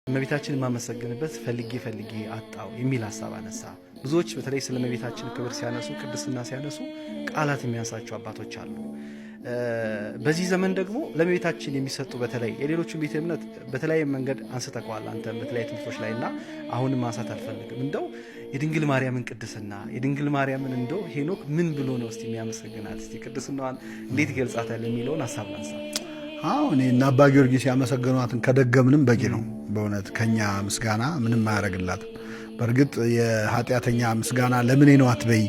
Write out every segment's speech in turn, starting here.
እመቤታችንን ማመሰግንበት ፈልጌ አጣው የሚል ሐሳብ አነሳ። ብዙዎች በተለይ ስለ እመቤታችን ክብር ሲያነሱ ቅድስና ሲያነሱ ቃላት የሚያንሳቸው አባቶች አሉ። በዚህ ዘመን ደግሞ ለእመቤታችን የሚሰጡ በተለይ የሌሎችን ቤተ እምነት በተለያየ መንገድ አንስተዋል አንተ በተለያየ ትምህርቶች ላይና አሁንም ማንሳት አልፈልግም። እንደው የድንግል ማርያምን ቅድስና የድንግል ማርያምን እንደው ሄኖክ ምን ብሎ ነው እስቲ የሚያመሰግናት እስቲ ቅድስናዋን እንዴት ይገልጻታል የሚለውን ሐሳብ ላንሳ። አሁን እና አባ ጊዮርጊስ ያመሰገኗትን ከደገምንም በቂ ነው። በእውነት ከኛ ምስጋና ምንም አያረግላትም። በእርግጥ የኃጢአተኛ ምስጋና ለምኔ ነው አትበይ፣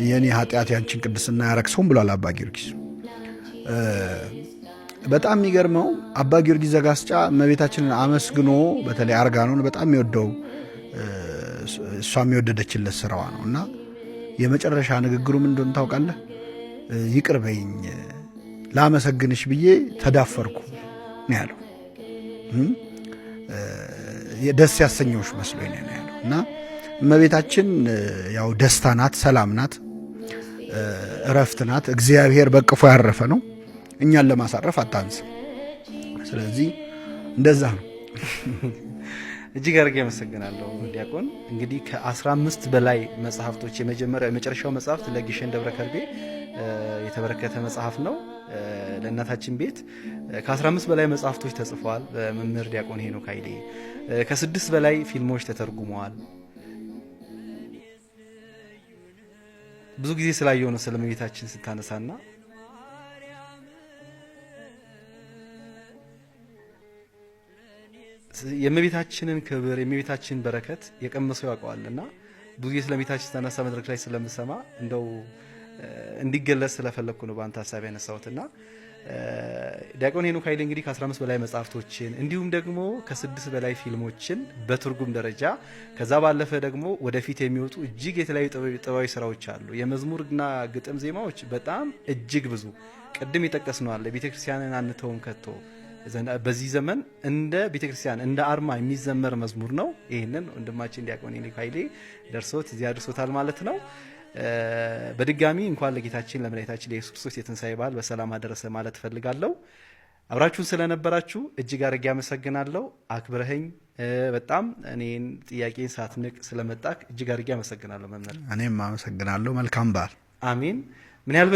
የኔ ኃጢአት ያንቺን ቅድስና ያረክሰውም ብሏል አባ ጊዮርጊስ። በጣም የሚገርመው አባ ጊዮርጊስ ዘጋስጫ እመቤታችንን አመስግኖ በተለይ አርጋኖን በጣም የሚወደው እሷም የወደደችለት ስራዋ ነው እና የመጨረሻ ንግግሩ ምን እንደሆነ ታውቃለህ? ይቅር በይኝ ላመሰግንሽ ብዬ ተዳፈርኩ ነው ያለው። ደስ ያሰኘውሽ መስሎኝ ነው ያለው። እና እመቤታችን ያው ደስታ ናት፣ ሰላም ናት፣ እረፍት ናት። እግዚአብሔር በቅፎ ያረፈ ነው፣ እኛን ለማሳረፍ አታንስም። ስለዚህ እንደዛ ነው። እጅግ አድርጌ አመሰግናለሁ ዲያቆን። እንግዲህ ከ15 በላይ መጽሐፍቶች የመጨረሻው መጽሐፍት ለግሸን ደብረ ከርቤ የተበረከተ መጽሐፍ ነው። ለእናታችን ቤት ከ15 በላይ መጽሐፍቶች ተጽፈዋል በመምህር ዲያቆን ሄኖክ ኃይሌ። ከ6 በላይ ፊልሞች ተተርጉመዋል። ብዙ ጊዜ ስላየው ነው ስለ እመቤታችን ስታነሳና የእመቤታችንን ክብር የእመቤታችንን በረከት የቀመሰው ያውቀዋልና ብዙ ጊዜ ስለ እመቤታችን ስታነሳ መድረክ ላይ ስለምሰማ እንደው እንዲገለጽ ስለፈለኩ ነው በአንተ ሐሳብ ያነሳሁትና ዲያቆን ሄኖክ ኃይሌ እንግዲህ ከ15 በላይ መጽሐፍቶችን እንዲሁም ደግሞ ከ6 በላይ ፊልሞችን በትርጉም ደረጃ ከዛ ባለፈ ደግሞ ወደፊት የሚወጡ እጅግ የተለያዩ ጥበባዊ ስራዎች አሉ። የመዝሙርና ግጥም ዜማዎች በጣም እጅግ ብዙ ቅድም የጠቀስነው አለ። ቤተክርስቲያንን አንተውም ከቶ በዚህ ዘመን እንደ ቤተክርስቲያን እንደ አርማ የሚዘመር መዝሙር ነው። ይሄንን ወንድማችን ዲያቆን ሄኖክ ኃይሌ ደርሶት እዚያ አድርሶታል ማለት ነው። በድጋሚ እንኳን ለጌታችን ለመድኃኒታችን ለኢየሱስ ክርስቶስ የትንሣኤ በዓል በሰላም አደረሰ ማለት ፈልጋለሁ። አብራችሁን ስለነበራችሁ እጅግ አድርጌ አመሰግናለሁ። አክብረኸኝ በጣም እኔን ጥያቄን ሳትንቅ ስለመጣክ እጅግ አድርጌ አመሰግናለሁ መምህር። እኔም አመሰግናለሁ። መልካም በዓል። አሜን። ምን ያህል